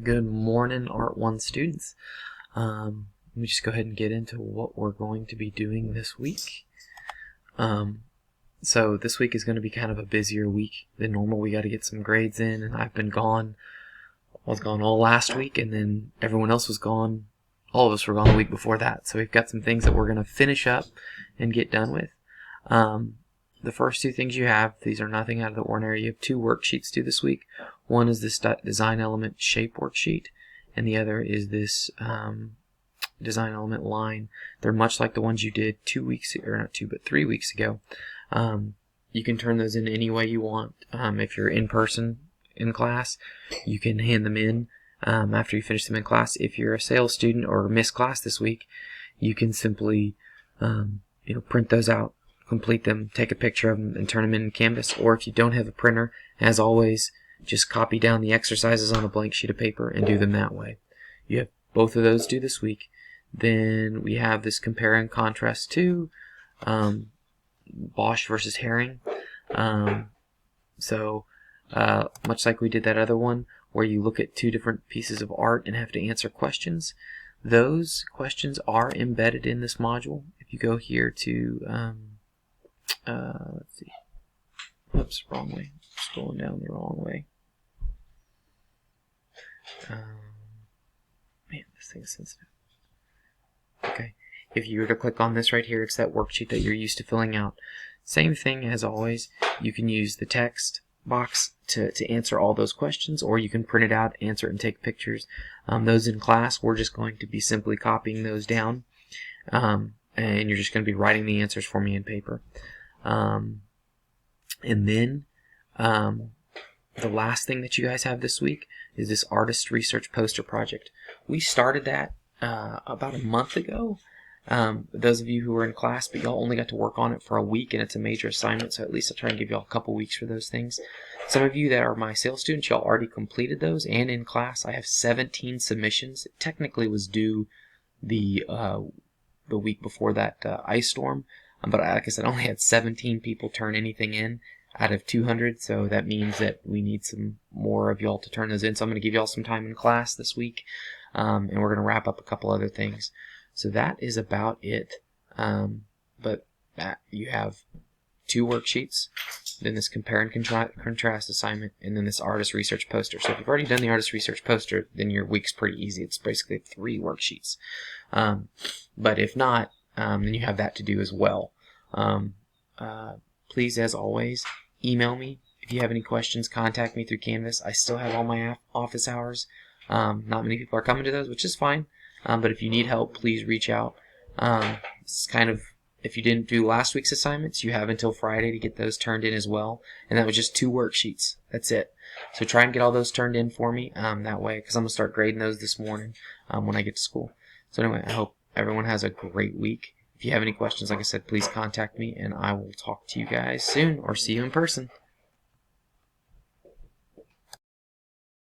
Good morning, Art 1 students. Let me just go ahead and get into what we're going to be doing this week. So this week is going to be kind of a busier week than normal. We got to get some grades in, and I've been gone. I was gone all last week, and then everyone else was gone. All of us were gone the week before that. So we've got some things that we're going to finish up and get done with. The first two things you have, these are nothing out of the ordinary. You have two worksheets due this week. One is this design element shape worksheet, and the other is this design element line. They're much like the ones you did 3 weeks ago. You can turn those in any way you want. If you're in person in class, you can hand them in after you finish them in class. If you're a sales student or missed class this week, you can simply print those out, complete them, take a picture of them, and turn them in Canvas. Or if you don't have a printer, as always, just copy down the exercises on a blank sheet of paper and do them that way. You have both of those due this week. Then we have this compare and contrast to Bosch versus Herring. Much like we did that other one where you look at two different pieces of art and have to answer questions, those questions are embedded in this module. If you go here to let's see. Whoops, wrong way. Scrolling down the wrong way. Man, this thing is sensitive. Okay. If you were to click on this right here, it's that worksheet that you're used to filling out. Same thing as always. You can use the text box to answer all those questions, or you can print it out, answer it, and take pictures. Those in class, we're just going to be simply copying those down, and you're just going to be writing the answers for me in paper. And then the last thing that you guys have this week is this artist research poster project. We started that about a month ago. Those of you who were in class, but y'all only got to work on it for a week, and it's a major assignment, so at least I'll try and give y'all a couple weeks for those things. Some of you that are my sales students, y'all already completed those, and in class I have 17 submissions. It technically was due the week before that ice storm, but like I said, I only had 17 people turn anything in out of 200, so that means that we need some more of y'all to turn those in. So I'm going to give y'all some time in class this week, and we're going to wrap up a couple other things. So that is about it. But you have two worksheets, then this compare and contrast assignment, and then this artist research poster. So if you've already done the artist research poster, then your week's pretty easy. It's basically 3 worksheets. But if not, then you have that to do as well. Please, as always, email me. If you have any questions, contact me through Canvas. I still have all my office hours. Not many people are coming to those, which is fine. But if you need help, please reach out. It's kind of, if you didn't do last week's assignments, you have until Friday to get those turned in as well. And that was just 2 worksheets. That's it. So try and get all those turned in for me that way, because I'm going to start grading those this morning when I get to school. So anyway, I hope everyone has a great week. If you have any questions, like I said, please contact me, and I will talk to you guys soon or see you in person.